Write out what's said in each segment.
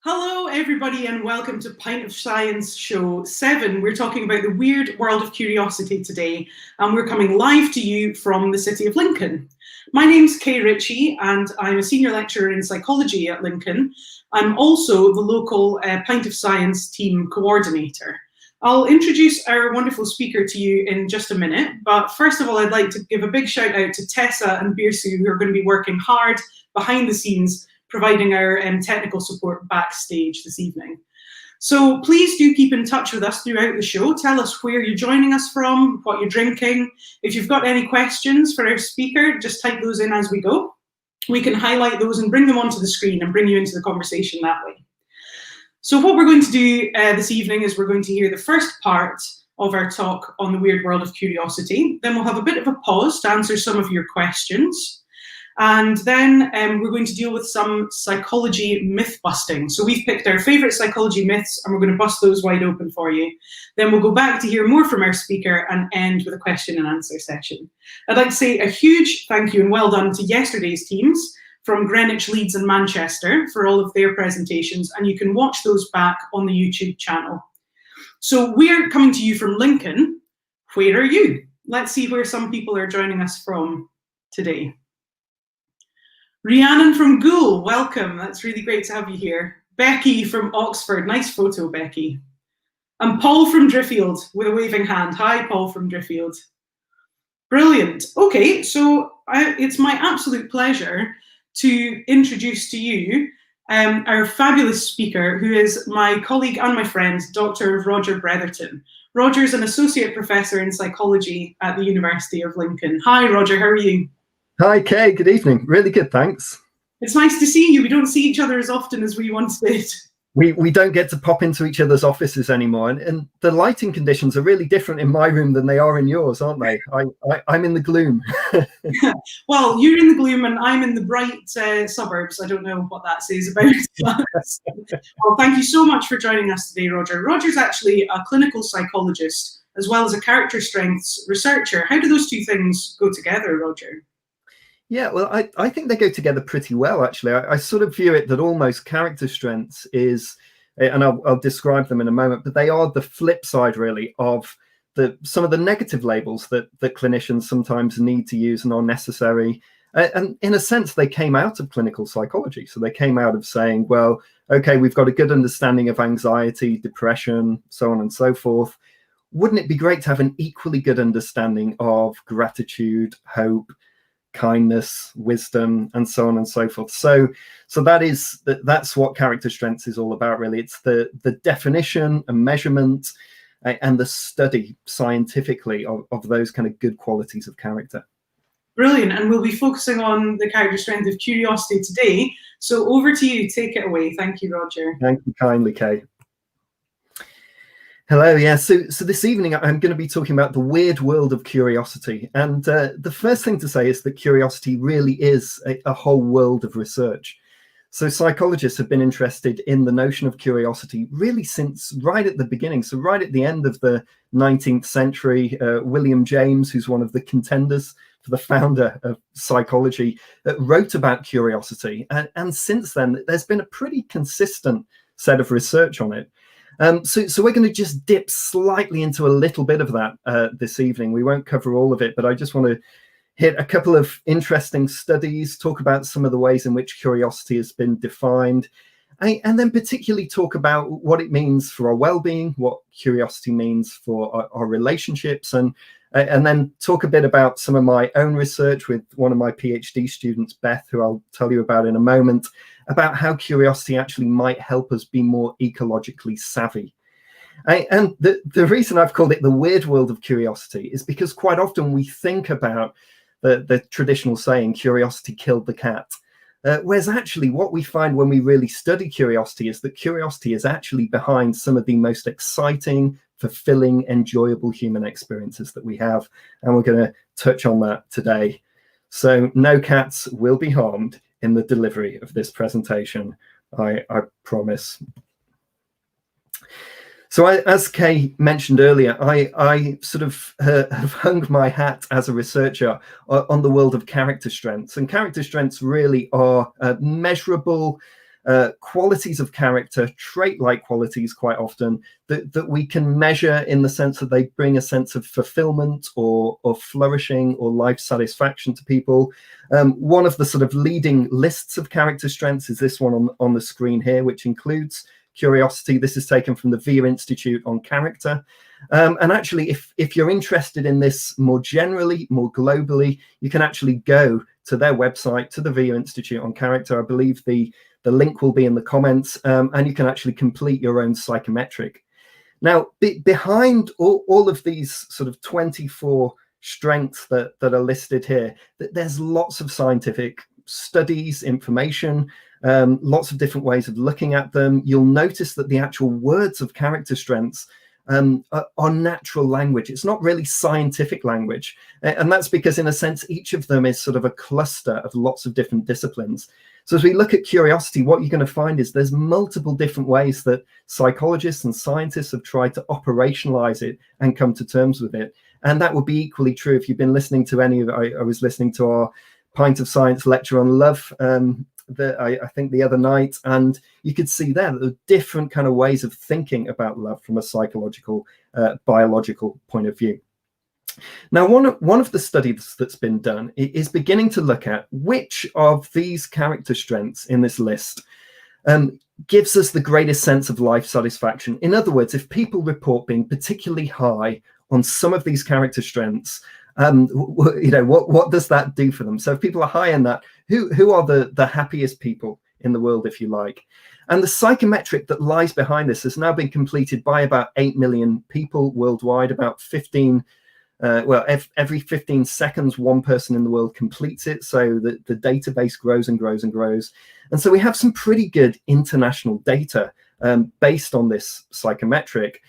Hello, everybody, and welcome to Pint of Science Show 7. We're talking about the weird world of curiosity today, and we're coming live to you from the city of Lincoln. My name's Kay Ritchie, and I'm a senior lecturer in psychology at Lincoln. I'm also the local Pint of Science team coordinator. I'll introduce our wonderful speaker to you in just a minute, but first of all, I'd like to give a big shout out to Tessa and Birsu, who are going to be working hard behind the scenes providing our technical support backstage this evening. So please do keep in touch with us throughout the show. Tell us where you're joining us from, what you're drinking. If you've got any questions for our speaker, just type those in as we go. We can highlight those and bring them onto the screen and bring you into the conversation that way. So what we're going to do this evening is we're going to hear the first part of our talk on the weird world of curiosity. Then we'll have a bit of a pause to answer some of your questions. And then we're going to deal with some psychology myth busting. So we've picked our favourite psychology myths and we're going to bust those wide open for you. Then we'll go back to hear more from our speaker and end with a question and answer session. I'd like to say a huge thank you and well done to yesterday's teams from Greenwich, Leeds and Manchester for all of their presentations, and you can watch those back on the YouTube channel. So we're coming to you from Lincoln. Where are you? Let's see where some people are joining us from today. Rhiannon from Goole, welcome. That's really great to have you here. Becky from Oxford, nice photo, Becky. And Paul from Driffield with a waving hand. Hi, Paul from Driffield. Brilliant. Okay, so it's my absolute pleasure to introduce to you our fabulous speaker, who is my colleague and my friend, Dr. Roger Bretherton. Roger is an associate professor in psychology at the University of Lincoln. Hi, Roger, how are you? Hi, Kay. Good evening. Really good, thanks. It's nice to see you. We don't see each other as often as we once did. We don't get to pop into each other's offices anymore, and the lighting conditions are really different in my room than they are in yours, aren't they? I'm in the gloom. Well, you're in the gloom and I'm in the bright suburbs. I don't know what that says about us. Well, thank you so much for joining us today, Roger. Roger's actually a clinical psychologist as well as a character strengths researcher. How do those two things go together, Roger? Yeah, well, I think they go together pretty well, actually. I sort of view it that almost character strengths is, and I'll describe them in a moment, but they are the flip side, really, of some of the negative labels that clinicians sometimes need to use and are necessary. And in a sense, they came out of clinical psychology. So they came out of saying, well, okay, we've got a good understanding of anxiety, depression, so on and so forth. Wouldn't it be great to have an equally good understanding of gratitude, hope, kindness, wisdom, and so on and so forth? So that's what character strengths is all about, really. It's the definition and measurement and the study scientifically of those kind of good qualities of character. Brilliant. And we'll be focusing on the character strength of curiosity today. So over to you. Take it away. Thank you, Roger. Thank you kindly, Kay. Hello, yeah, so this evening I'm going to be talking about the weird world of curiosity. And the first thing to say is that curiosity really is a whole world of research. So psychologists have been interested in the notion of curiosity really since right at the beginning. So right at the end of the 19th century, William James, who's one of the contenders for the founder of psychology, wrote about curiosity. And since then, there's been a pretty consistent set of research on it. So we're going to just dip slightly into a little bit of that this evening. We won't cover all of it, but I just want to hit a couple of interesting studies, talk about some of the ways in which curiosity has been defined, and then particularly talk about what it means for our well-being, what curiosity means for our relationships, and then talk a bit about some of my own research with one of my PhD students, Beth, who I'll tell you about in a moment, about how curiosity actually might help us be more ecologically savvy. And the reason I've called it the weird world of curiosity is because quite often we think about the traditional saying, curiosity killed the cat. Whereas actually what we find when we really study curiosity is that curiosity is actually behind some of the most exciting, fulfilling, enjoyable human experiences that we have. And we're going to touch on that today. So no cats will be harmed in the delivery of this presentation, I promise. So as Kay mentioned earlier, I sort of have hung my hat as a researcher on the world of character strengths. And character strengths really are measurable qualities of character, trait-like qualities quite often, that we can measure in the sense that they bring a sense of fulfillment or flourishing or life satisfaction to people. One of the sort of leading lists of character strengths is this one on the screen here, which includes curiosity. This is taken from the VIA Institute on Character. And actually, if you're interested in this more generally, more globally, you can actually go to their website, to the VIA Institute on Character. I believe the link will be in the comments, and you can actually complete your own psychometric. Now, behind all of these sort of 24 strengths that are listed here, there's lots of scientific studies, information, lots of different ways of looking at them. You'll notice that the actual words of character strengths are natural language. It's not really scientific language. And that's because, in a sense, each of them is sort of a cluster of lots of different disciplines. So as we look at curiosity, what you're going to find is there's multiple different ways that psychologists and scientists have tried to operationalize it and come to terms with it. And that would be equally true if you've been listening to any of, I was listening to our Pint of Science lecture on love, I think the other night, and you could see there that there are different kind of ways of thinking about love from a psychological, biological point of view. Now, one of the studies that's been done is beginning to look at which of these character strengths in this list gives us the greatest sense of life satisfaction. In other words, if people report being particularly high on some of these character strengths, what does that do for them? So if people are high in that, who are the happiest people in the world, if you like? And the psychometric that lies behind this has now been completed by about 8 million people worldwide. About 15, every 15 seconds, one person in the world completes it. So the database grows and grows and grows. And so we have some pretty good international data based on this psychometric.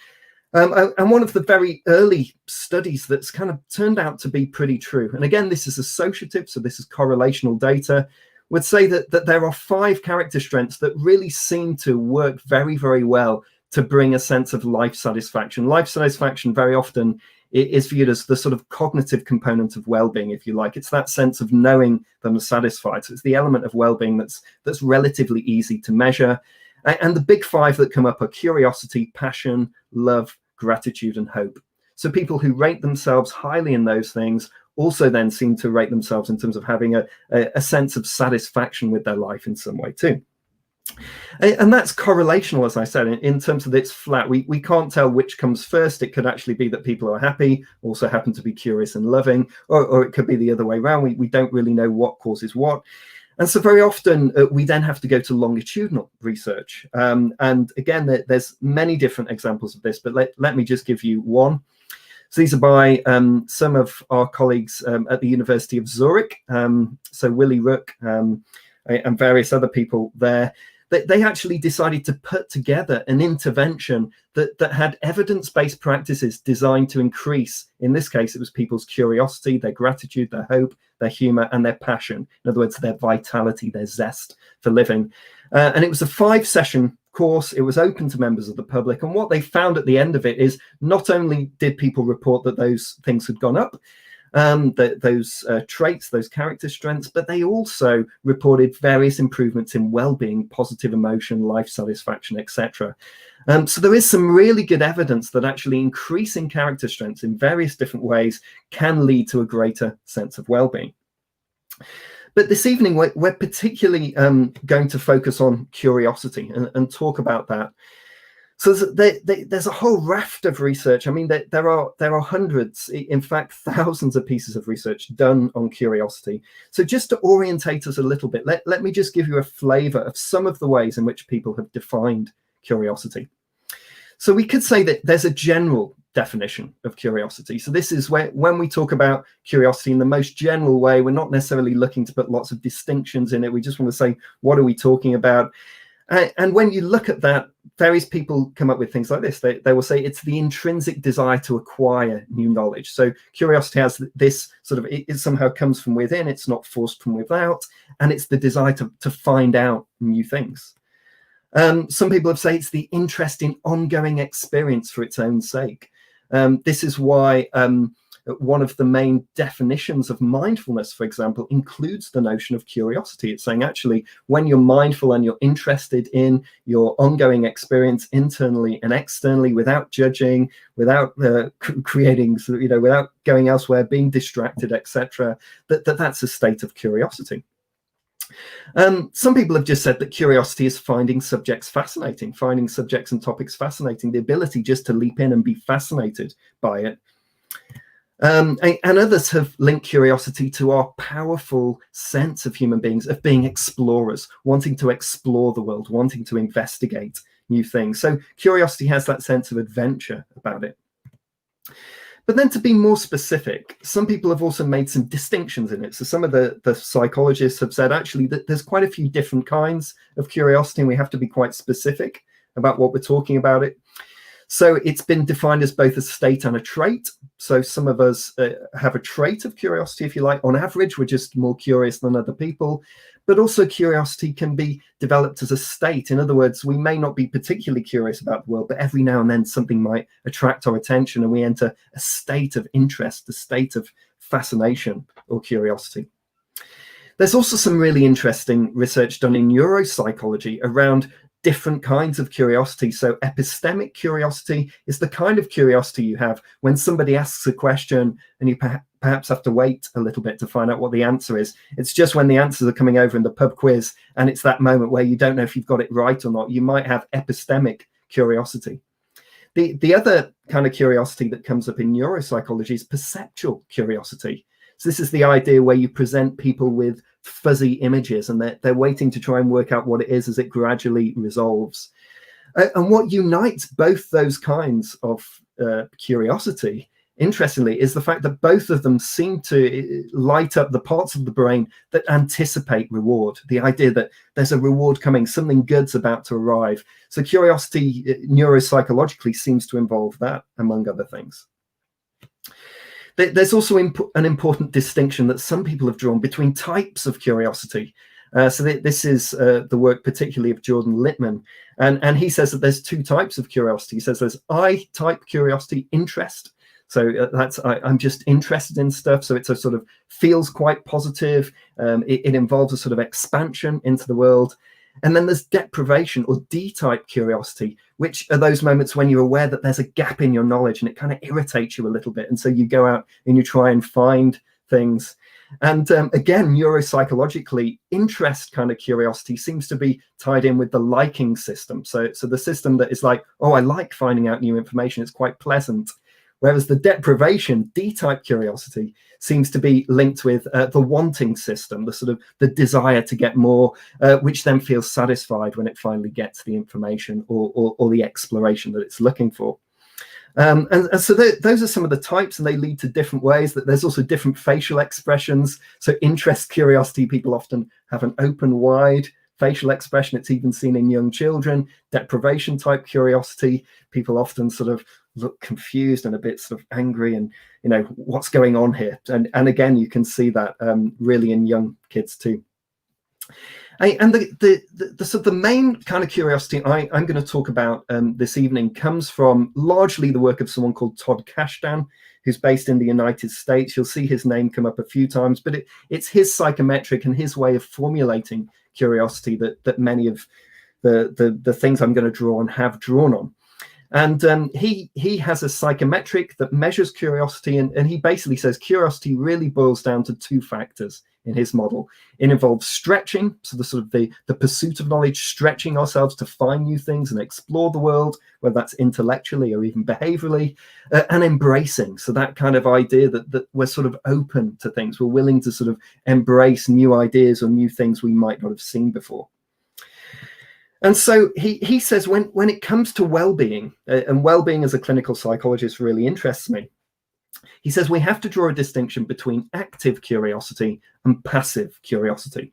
And one of the very early studies that's kind of turned out to be pretty true, and again, this is associative, so this is correlational data, would say that there are 5 character strengths that really seem to work very, very well to bring a sense of life satisfaction. Life satisfaction very often is viewed as the sort of cognitive component of well-being, if you like. It's that sense of knowing that I'm satisfied. So it's the element of well-being that's relatively easy to measure. And the big 5 that come up are curiosity, passion, love, gratitude, and hope. So people who rate themselves highly in those things also then seem to rate themselves in terms of having a sense of satisfaction with their life in some way too. And that's correlational, as I said, in terms of it's flat. We can't tell which comes first. It could actually be that people who are happy also happen to be curious and loving, or it could be the other way around. We don't really know what causes what. And so very often we then have to go to longitudinal research. And again, there's many different examples of this, but let me just give you one. So these are by some of our colleagues at the University of Zurich. So Willy Rook and various other people there. They actually decided to put together an intervention that had evidence-based practices designed to increase, in this case, it was people's curiosity, their gratitude, their hope, their humor, and their passion. In other words, their vitality, their zest for living. And it was a 5-session course. It was open to members of the public. And what they found at the end of it is not only did people report that those things had gone up, those traits, those character strengths, but they also reported various improvements in well-being, positive emotion, life satisfaction, etc. So there is some really good evidence that actually increasing character strengths in various different ways can lead to a greater sense of well-being. But this evening, we're particularly going to focus on curiosity and talk about that. So there's a whole raft of research. I mean, there are hundreds, in fact, thousands of pieces of research done on curiosity. So just to orientate us a little bit, let me just give you a flavor of some of the ways in which people have defined curiosity. So we could say that there's a general definition of curiosity. So this is when we talk about curiosity in the most general way, we're not necessarily looking to put lots of distinctions in it. We just want to say, what are we talking about? And when you look at that, various people come up with things like this. They will say it's the intrinsic desire to acquire new knowledge. So curiosity has this sort of, it somehow comes from within, it's not forced from without, and it's the desire to find out new things. Some people have said it's the interest in ongoing experience for its own sake. This is why one of the main definitions of mindfulness, for example, includes the notion of curiosity. It's saying, actually, when you're mindful and you're interested in your ongoing experience internally and externally, without judging, without creating, without going elsewhere, being distracted, etc., that's a state of curiosity. Some people have just said that curiosity is finding subjects fascinating, finding subjects and topics fascinating, the ability just to leap in and be fascinated by it. And others have linked curiosity to our powerful sense of human beings, of being explorers, wanting to explore the world, wanting to investigate new things. So curiosity has that sense of adventure about it. But then, to be more specific, some people have also made some distinctions in it. So some of the psychologists have said, actually, that there's quite a few different kinds of curiosity, and we have to be quite specific about what we're talking about it. So it's been defined as both a state and a trait. So some of us have a trait of curiosity, if you like. On average, we're just more curious than other people. But also curiosity can be developed as a state. In other words, we may not be particularly curious about the world, but every now and then something might attract our attention and we enter a state of interest, a state of fascination or curiosity. There's also some really interesting research done in neuropsychology around different kinds of curiosity. So epistemic curiosity is the kind of curiosity you have when somebody asks a question and you perhaps have to wait a little bit to find out what the answer is. It's just when the answers are coming over in the pub quiz and it's that moment where you don't know if you've got it right or not. You might have epistemic curiosity. The other kind of curiosity that comes up in neuropsychology is perceptual curiosity. So this is the idea where you present people with fuzzy images and they're waiting to try and work out what it is as it gradually resolves. And what unites both those kinds of curiosity, interestingly, is the fact that both of them seem to light up the parts of the brain that anticipate reward, the idea that there's a reward coming, something good's about to arrive. So curiosity neuropsychologically seems to involve that, among other things. There's also an important distinction that some people have drawn between types of curiosity. This is the work particularly of Jordan Littman. And he says that there's two types of curiosity. He says there's I-type curiosity, interest. So that's I'm just interested in stuff. So it's a sort of feels quite positive. It involves a sort of expansion into the world. And then there's deprivation or D-type curiosity, which are those moments when you're aware that there's a gap in your knowledge and it kind of irritates you a little bit. And so you go out and you try and find things. And again, neuropsychologically, interest kind of curiosity seems to be tied in with the liking system. So the system that is like, oh, I like finding out new information. It's quite pleasant. Whereas the deprivation, D-type curiosity, seems to be linked with the wanting system, the sort of the desire to get more, which then feels satisfied when it finally gets the information or the exploration that it's looking for. And so those are some of the types, and they lead to different ways. That there's also different facial expressions. So interest, curiosity, people often have an open, wide facial expression. It's even seen in young children. Deprivation type curiosity, people often sort of look confused and a bit sort of angry and, you know, what's going on here? And again, you can see that really in young kids too. And the main kind of curiosity I'm going to talk about this evening comes from largely the work of someone called Todd Kashdan, who's based in the United States. You'll see his name come up a few times, but it's his psychometric and his way of formulating curiosity that many of the things I'm going to draw on have drawn on. And he has a psychometric that measures curiosity, and he basically says curiosity really boils down to two factors in his model. It involves stretching, so the sort of the pursuit of knowledge, stretching ourselves to find new things and explore the world, whether that's intellectually or even behaviorally, and embracing, so that kind of idea that we're sort of open to things, we're willing to sort of embrace new ideas or new things we might not have seen before. And so he says when it comes to well-being, and well-being as a clinical psychologist really interests me, he says we have to draw a distinction between active curiosity and passive curiosity.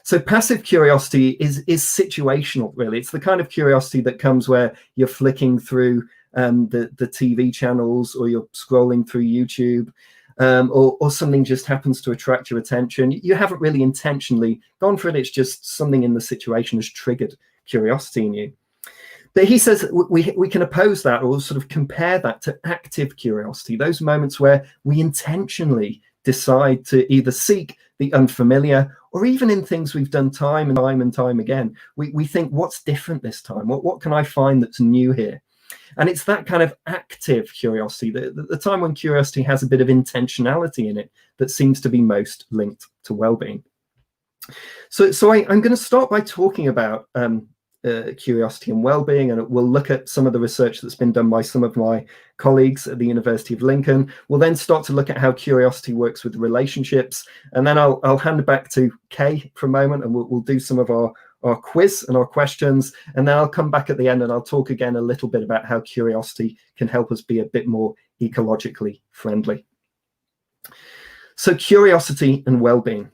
So passive curiosity is situational, really. It's the kind of curiosity that comes where you're flicking through the TV channels, or you're scrolling through YouTube, or something just happens to attract your attention. You haven't really intentionally gone for it. It's just something in the situation has triggered curiosity in you. But he says we can oppose that, or sort of compare that to active curiosity, those moments where we intentionally decide to either seek the unfamiliar, or even in things we've done time and time again, we think, what's different this time? What can I find that's new here? And it's that kind of active curiosity, the time when curiosity has a bit of intentionality in it, that seems to be most linked to well-being. So I'm going to start by talking about curiosity and well-being, and we'll look at some of the research that's been done by some of my colleagues at the University of Lincoln. We'll then start to look at how curiosity works with relationships, and then I'll hand it back to Kay for a moment, and we'll do some of our quiz and our questions, and then I'll come back at the end and I'll talk again a little bit about how curiosity can help us be a bit more ecologically friendly. So curiosity and well-being.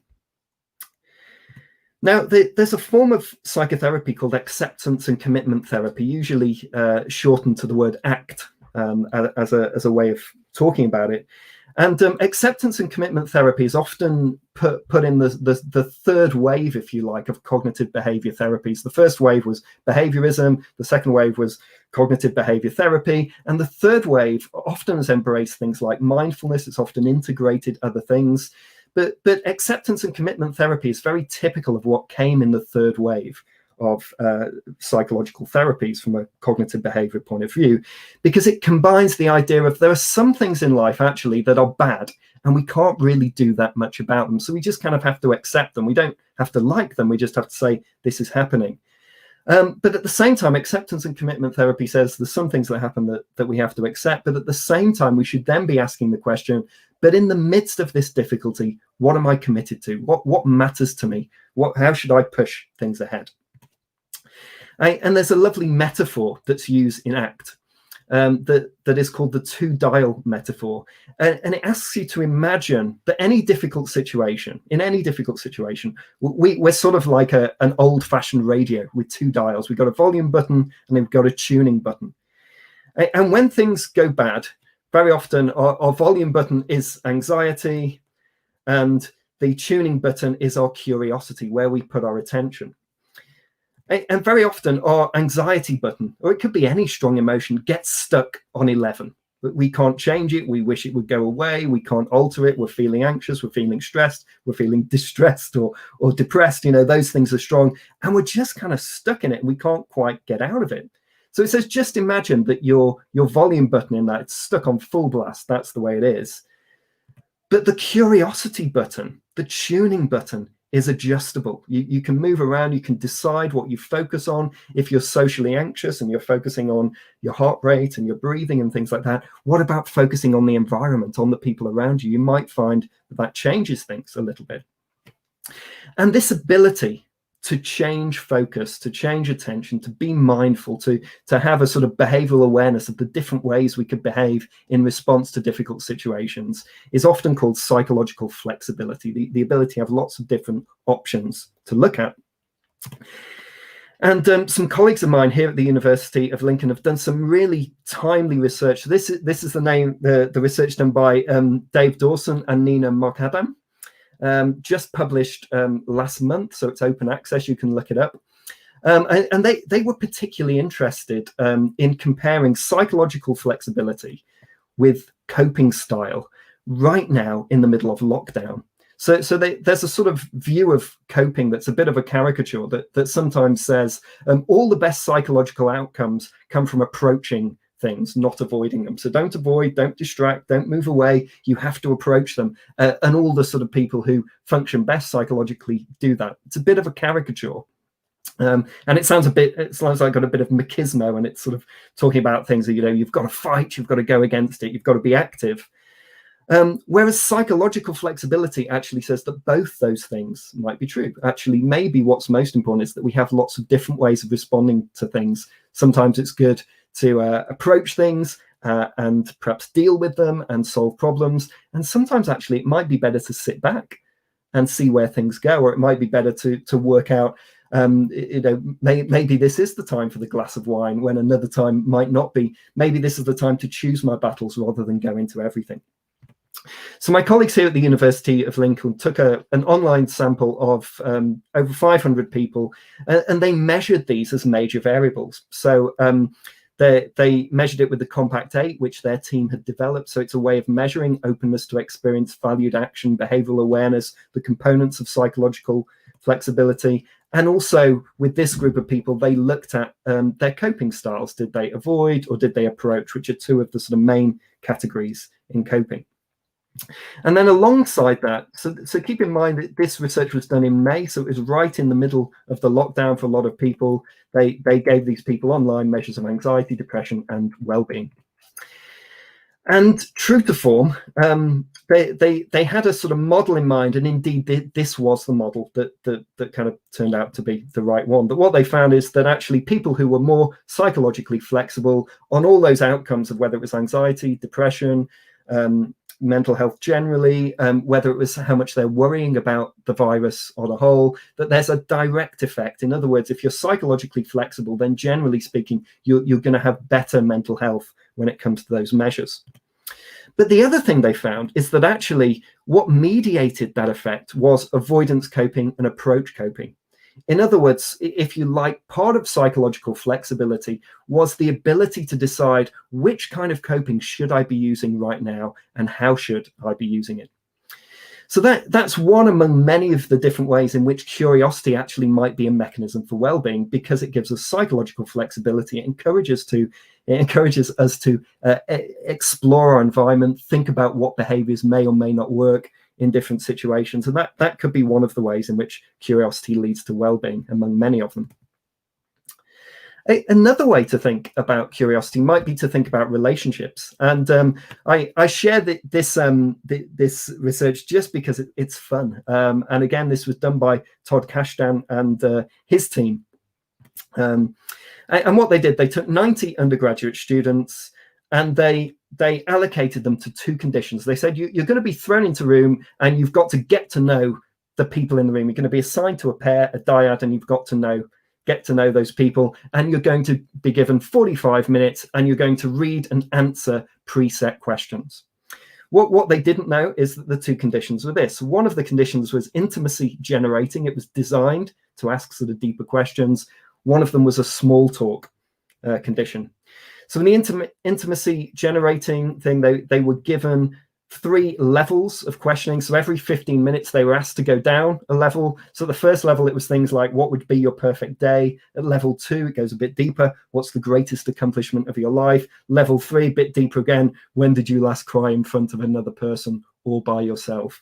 Now, there's a form of psychotherapy called acceptance and commitment therapy, usually shortened to the word ACT as a way of talking about it. And acceptance and commitment therapy is often put in the third wave, if you like, of cognitive behavior therapies. The first wave was behaviorism. The second wave was cognitive behavior therapy. And the third wave often has embraced things like mindfulness. It's often integrated other things. But acceptance and commitment therapy is very typical of what came in the third wave of psychological therapies from a cognitive behavior point of view, because it combines the idea of there are some things in life actually that are bad and we can't really do that much about them. So we just kind of have to accept them. We don't have to like them. We just have to say, this is happening. But at the same time, acceptance and commitment therapy says there's some things that happen that we have to accept. But at the same time, we should then be asking the question, but in the midst of this difficulty, what am I committed to? What matters to me? How should I push things ahead? And there's a lovely metaphor that's used in ACT that is called the two-dial metaphor. And it asks you to imagine that in any difficult situation, we're sort of like an old-fashioned radio with two dials. We've got a volume button and we've got a tuning button. And when things go bad, very often our volume button is anxiety and the tuning button is our curiosity, where we put our attention. And very often our anxiety button, or it could be any strong emotion, gets stuck on 11. We can't change it. We wish it would go away. We can't alter it. We're feeling anxious. We're feeling stressed. We're feeling distressed or depressed. You know, those things are strong. And we're just kind of stuck in it. And we can't quite get out of it. So it says, just imagine that your volume button in that, it's stuck on full blast. That's the way it is. But the curiosity button, the tuning button, is adjustable. You can move around, you can decide what you focus on. If you're socially anxious and you're focusing on your heart rate and your breathing and things like that, what about focusing on the environment, on the people around you? You might find that changes things a little bit. And this ability to change focus, to change attention, to be mindful, to have a sort of behavioral awareness of the different ways we could behave in response to difficult situations is often called psychological flexibility, the ability to have lots of different options to look at. And some colleagues of mine here at the University of Lincoln have done some really timely research. This is the research done by Dave Dawson and Nina Markadam. Just published last month, so it's open access, you can look it up. And they were particularly interested in comparing psychological flexibility with coping style right now in the middle of lockdown. So there's a sort of view of coping that's a bit of a caricature that sometimes says all the best psychological outcomes come from approaching things, not avoiding them. So don't avoid, don't distract, don't move away. You have to approach them. And all the sort of people who function best psychologically do that. It's a bit of a caricature. And it sounds like got a bit of machismo, and it's sort of talking about things that, you know, you've got to fight, you've got to go against it, you've got to be active. Whereas psychological flexibility actually says that both those things might be true. Actually, maybe what's most important is that we have lots of different ways of responding to things. Sometimes it's good to approach things and perhaps deal with them and solve problems. And sometimes actually it might be better to sit back and see where things go, or it might be better to work out, maybe this is the time for the glass of wine when another time might not be. Maybe this is the time to choose my battles rather than go into everything. So my colleagues here at the University of Lincoln took an online sample of over 500 people, and they measured these as major variables. So they measured it with the Compact 8, which their team had developed. So it's a way of measuring openness to experience, valued action, behavioral awareness, the components of psychological flexibility. And also with this group of people, they looked at their coping styles. Did they avoid or did they approach, which are two of the sort of main categories in coping. And then alongside that, so keep in mind that this research was done in May, so it was right in the middle of the lockdown for a lot of people. They gave these people online measures of anxiety, depression, and well-being. And true to form, they had a sort of model in mind, and indeed this was the model that kind of turned out to be the right one. But what they found is that actually people who were more psychologically flexible on all those outcomes of whether it was anxiety, depression, mental health generally, whether it was how much they're worrying about the virus on a whole, that there's a direct effect. In other words, if you're psychologically flexible, then generally speaking, you're going to have better mental health when it comes to those measures. But the other thing they found is that actually what mediated that effect was avoidance coping and approach coping. In other words, if you like, part of psychological flexibility was the ability to decide which kind of coping should I be using right now and how should I be using it. So that's one among many of the different ways in which curiosity actually might be a mechanism for well-being, because it gives us psychological flexibility. It encourages us to explore our environment, think about what behaviors may or may not work in different situations. And that could be one of the ways in which curiosity leads to well-being, among many of them. Another way to think about curiosity might be to think about relationships. And I share this research just because it's fun. And again, this was done by Todd Kashdan and his team. And what they did, they took 90 undergraduate students and they allocated them to two conditions. They said, you're going to be thrown into a room and you've got to get to know the people in the room. You're going to be assigned to a pair, a dyad, and you've got to get to know those people. And you're going to be given 45 minutes and you're going to read and answer preset questions. What they didn't know is that the two conditions were this. One of the conditions was intimacy generating. It was designed to ask sort of deeper questions. One of them was a small talk condition. So in the intimacy generating thing, they were given 3 levels of questioning. So every 15 minutes, they were asked to go down a level. So the first level, it was things like, what would be your perfect day? At level 2, it goes a bit deeper. What's the greatest accomplishment of your life? Level 3, a bit deeper again. When did you last cry in front of another person or by yourself?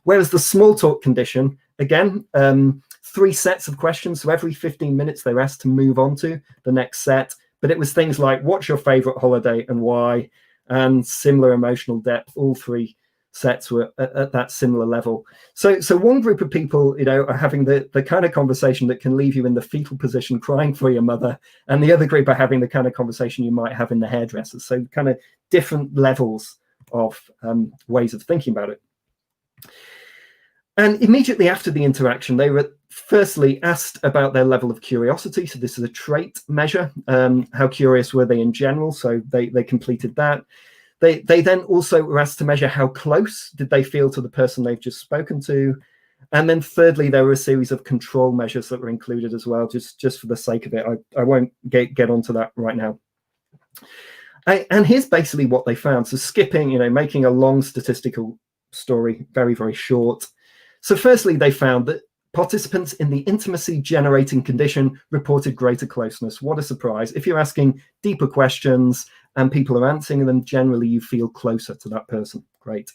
Whereas the small talk condition, again, 3 sets of questions. So every 15 minutes, they were asked to move on to the next set. But it was things like, what's your favorite holiday and why? And similar emotional depth. All 3 sets were at that similar level. So one group of people, are having the kind of conversation that can leave you in the fetal position crying for your mother. And the other group are having the kind of conversation you might have in the hairdresser. So kind of different levels of ways of thinking about it. And immediately after the interaction, they were firstly asked about their level of curiosity. So this is a trait measure. How curious were they in general? So they completed that. They then also were asked to measure how close did they feel to the person they've just spoken to. And then thirdly, there were a series of control measures that were included as well, just for the sake of it. I won't get onto that right now. And here's basically what they found. So skipping, making a long statistical story very, very short. So firstly, they found that participants in the intimacy generating condition reported greater closeness. What a surprise. If you're asking deeper questions and people are answering them, generally you feel closer to that person. Great.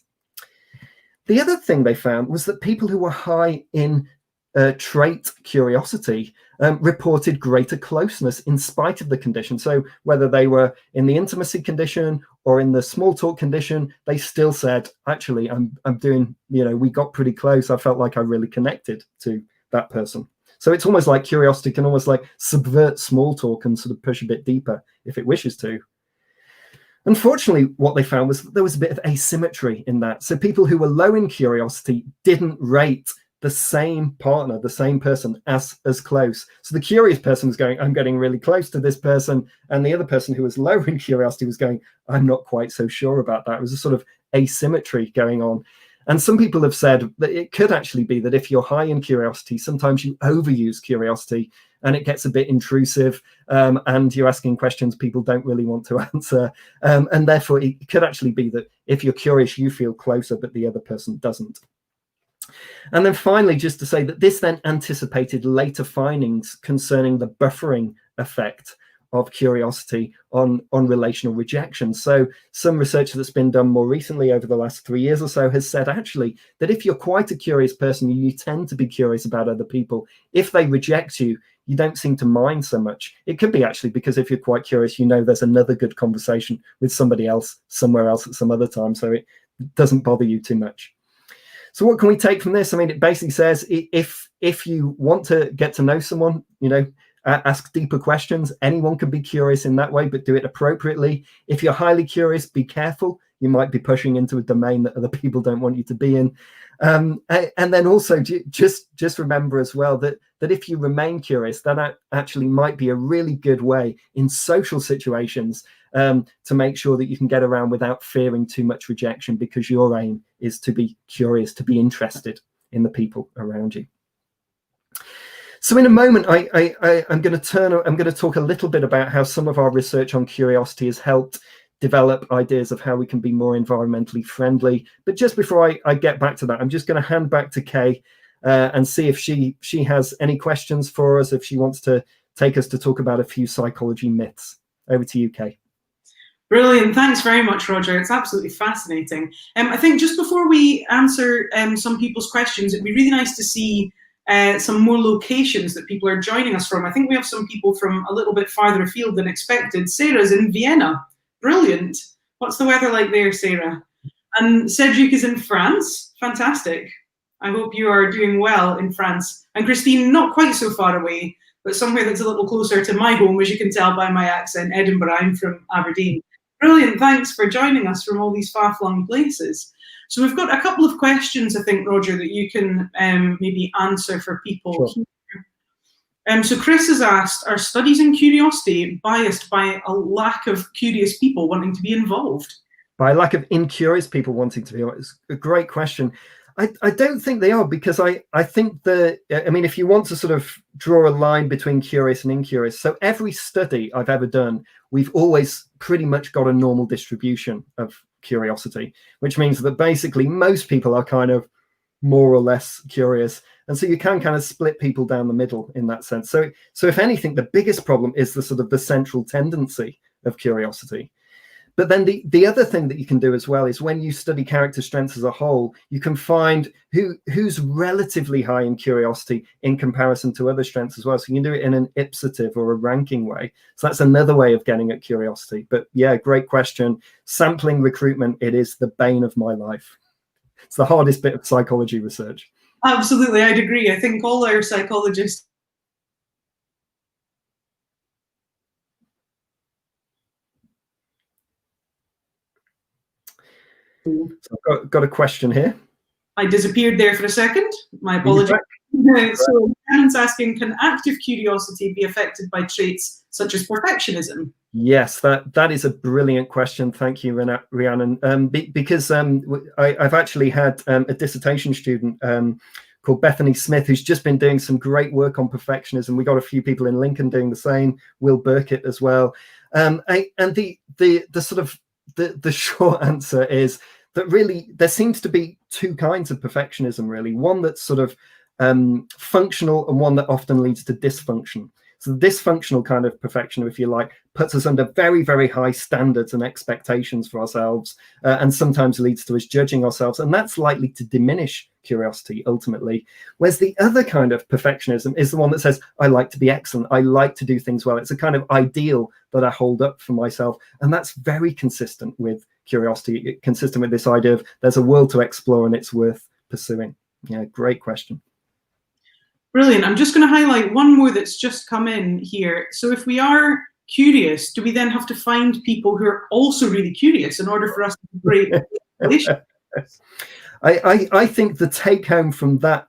The other thing they found was that people who were high in trait curiosity reported greater closeness in spite of the condition. So whether they were in the intimacy condition or in the small talk condition, they still said, actually, I'm doing, we got pretty close. I felt like I really connected to that person. So it's almost like curiosity can almost like subvert small talk and sort of push a bit deeper if it wishes to. Unfortunately, what they found was that there was a bit of asymmetry in that. So people who were low in curiosity didn't rate the same partner, the same person as close. So the curious person was going, I'm getting really close to this person. And the other person who was lower in curiosity was going, I'm not quite so sure about that. It was a sort of asymmetry going on. And some people have said that it could actually be that if you're high in curiosity, sometimes you overuse curiosity and it gets a bit intrusive, and you're asking questions people don't really want to answer. And therefore, it could actually be that if you're curious, you feel closer, but the other person doesn't. And then finally, just to say that this then anticipated later findings concerning the buffering effect of curiosity on relational rejection. So some research that's been done more recently over the last 3 years or so has said actually that if you're quite a curious person, you tend to be curious about other people. If they reject you, you don't seem to mind so much. It could be actually because if you're quite curious, you know there's another good conversation with somebody else somewhere else at some other time, so it doesn't bother you too much. So what can we take from this? I mean, it basically says if you want to get to know someone, you know, ask deeper questions. Anyone can be curious in that way, but do it appropriately. If you're highly curious, be careful. You might be pushing into a domain that other people don't want you to be in. And then also just remember as well that if you remain curious, that actually might be a really good way in social situations to make sure that you can get around without fearing too much rejection, because your aim is to be curious, to be interested in the people around you. So in a moment, I'm going to talk a little bit about how some of our research on curiosity has helped develop ideas of how we can be more environmentally friendly. But just before I get back to that, I'm just going to hand back to Kay and see if she has any questions for us, if she wants to take us to talk about a few psychology myths. Over to you, Kay. Brilliant. Thanks very much, Roger. It's absolutely fascinating. I think just before we answer some people's questions, it'd be really nice to see some more locations that people are joining us from. I think we have some people from a little bit farther afield than expected. Sarah's in Vienna. Brilliant. What's the weather like there, Sarah? And Cedric is in France. Fantastic. I hope you are doing well in France. And Christine, not quite so far away, but somewhere that's a little closer to my home, as you can tell by my accent, Edinburgh. I'm from Aberdeen. Brilliant. Thanks for joining us from all these far-flung places. So we've got a couple of questions, I think, Roger, that you can maybe answer for people. Sure. So Chris has asked, are studies in curiosity biased by a lack of curious people wanting to be involved? By a lack of incurious people wanting to be involved? It's a great question. I don't think they are, because I think if you want to sort of draw a line between curious and incurious, so every study I've ever done, we've always pretty much got a normal distribution of curiosity, which means that basically most people are kind of more or less curious, and so you can kind of split people down the middle in that sense. So if anything, the biggest problem is the sort of the central tendency of curiosity. But then the other thing that you can do as well is when you study character strengths as a whole, you can find who's relatively high in curiosity in comparison to other strengths as well. So you can do it in an ipsative or a ranking way. So that's another way of getting at curiosity. But yeah, great question. Sampling recruitment, it is the bane of my life. It's the hardest bit of psychology research. Absolutely, I'd agree. I think all our psychologists So I've got a question here. I disappeared there for a second. My apologies. So Shannon's asking, can active curiosity be affected by traits such as perfectionism? Yes, that is a brilliant question. Thank you, Rhiannon. Because I've actually had a dissertation student called Bethany Smith, who's just been doing some great work on perfectionism. We got a few people in Lincoln doing the same, Will Burkitt as well. And the sort of the short answer is that really there seems to be two kinds of perfectionism, really. One that's sort of functional and one that often leads to dysfunction. So the dysfunctional kind of perfection, if you like, puts us under very, very high standards and expectations for ourselves, and sometimes leads to us judging ourselves. And that's likely to diminish curiosity ultimately. Whereas the other kind of perfectionism is the one that says, I like to be excellent. I like to do things well. It's a kind of ideal that I hold up for myself. And that's very consistent with curiosity, consistent with this idea of there's a world to explore and it's worth pursuing. Yeah, great question. Brilliant. I'm just going to highlight one more that's just come in here. So if we are curious, do we then have to find people who are also really curious in order for us to break relationships? I think the take home from that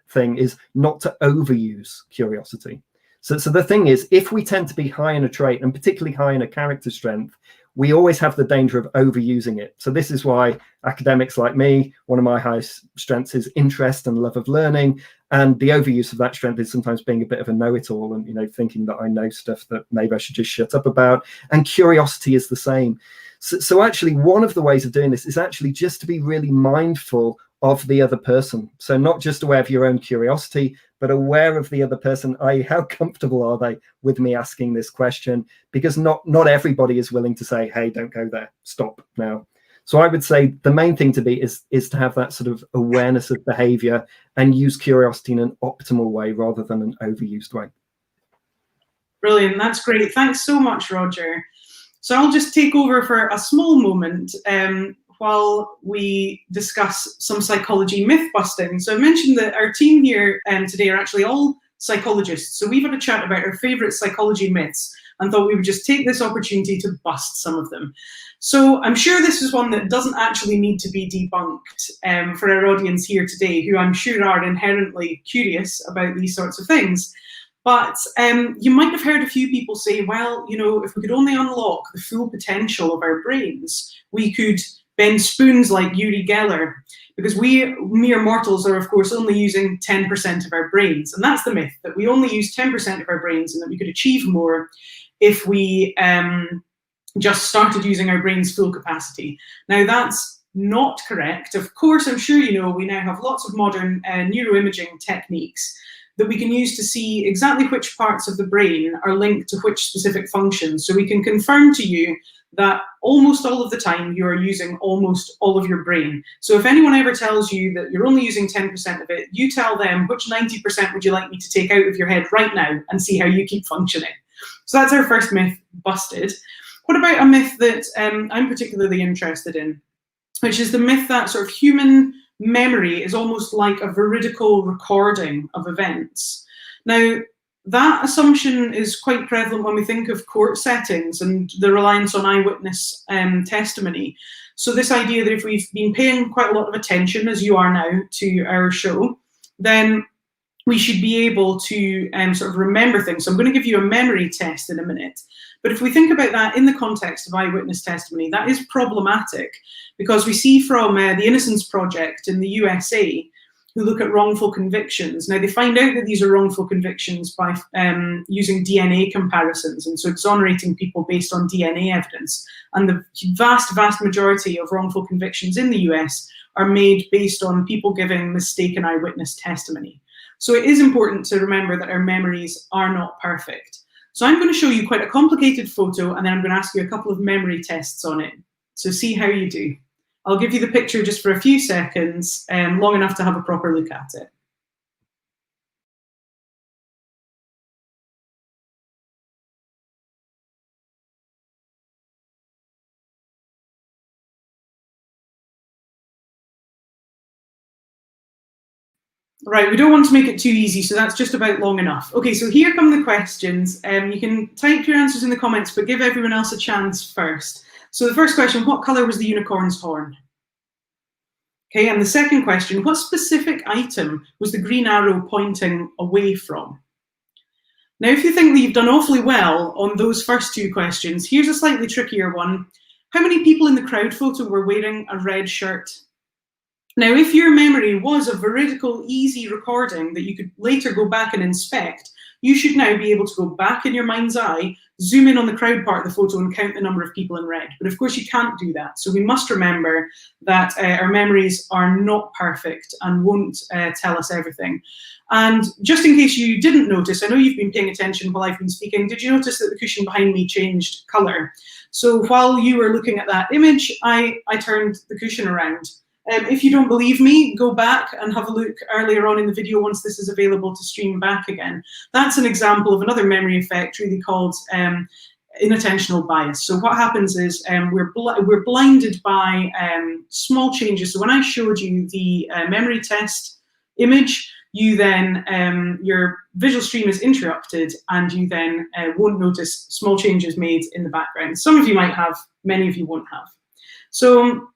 thing is not to overuse curiosity. So the thing is, if we tend to be high in a trait and particularly high in a character strength, we always have the danger of overusing it. So this is why academics like me, one of my highest strengths is interest and love of learning. And the overuse of that strength is sometimes being a bit of a know-it-all and, thinking that I know stuff that maybe I should just shut up about. And curiosity is the same. So actually, one of the ways of doing this is actually just to be really mindful of the other person. So not just aware of your own curiosity, but aware of the other person, i.e. how comfortable are they with me asking this question? Because not everybody is willing to say, hey, don't go there, stop now. So I would say the main thing to be is to have that sort of awareness of behavior and use curiosity in an optimal way rather than an overused way. Brilliant, that's great. Thanks so much, Roger. So I'll just take over for a small moment while we discuss some psychology myth busting. So I mentioned that our team here today are actually all psychologists. So we've had a chat about our favourite psychology myths and thought we would just take this opportunity to bust some of them. So I'm sure this is one that doesn't actually need to be debunked for our audience here today, who I'm sure are inherently curious about these sorts of things. But you might have heard a few people say, well, if we could only unlock the full potential of our brains, we could bend spoons like Uri Geller, because we mere mortals are, of course, only using 10% of our brains. And that's the myth, that we only use 10% of our brains and that we could achieve more if we just started using our brain's full capacity. Now, that's not correct. Of course, I'm sure we now have lots of modern neuroimaging techniques that we can use to see exactly which parts of the brain are linked to which specific functions. So we can confirm to you that almost all of the time you are using almost all of your brain. So if anyone ever tells you that you're only using 10% of it, you tell them, which 90% would you like me to take out of your head right now and see how you keep functioning? So that's our first myth busted. What about a myth that I'm particularly interested in, which is the myth that sort of human memory is almost like a veridical recording of events. Now, that assumption is quite prevalent when we think of court settings and the reliance on eyewitness testimony. So this idea that if we've been paying quite a lot of attention, as you are now, to our show, then we should be able to sort of remember things. So I'm going to give you a memory test in a minute. But if we think about that in the context of eyewitness testimony, that is problematic, because we see from the Innocence Project in the USA, who look at wrongful convictions. Now, they find out that these are wrongful convictions by using DNA comparisons, and so exonerating people based on DNA evidence. And the vast, vast majority of wrongful convictions in the US are made based on people giving mistaken eyewitness testimony. So it is important to remember that our memories are not perfect. So I'm going to show you quite a complicated photo, and then I'm going to ask you a couple of memory tests on it. So see how you do. I'll give you the picture just for a few seconds, long enough to have a proper look at it. Right, we don't want to make it too easy, so that's just about long enough. Okay, so here come the questions. You can type your answers in the comments, but give everyone else a chance first. So the first question, what colour was the unicorn's horn? Okay, and the second question, what specific item was the green arrow pointing away from? Now, if you think that you've done awfully well on those first two questions, here's a slightly trickier one. How many people in the crowd photo were wearing a red shirt? Now, if your memory was a veridical, easy recording that you could later go back and inspect, you should now be able to go back in your mind's eye, zoom in on the crowd part of the photo and count the number of people in red. But of course, you can't do that. So we must remember that our memories are not perfect and won't tell us everything. And just in case you didn't notice, I know you've been paying attention while I've been speaking, did you notice that the cushion behind me changed colour? So while you were looking at that image, I turned the cushion around. If you don't believe me, go back and have a look earlier on in the video once this is available to stream back again. That's an example of another memory effect really called inattentional bias. So what happens is we're blinded by small changes. So when I showed you the memory test image, you then, your visual stream is interrupted and you then won't notice small changes made in the background. Some of you might have, many of you won't have. So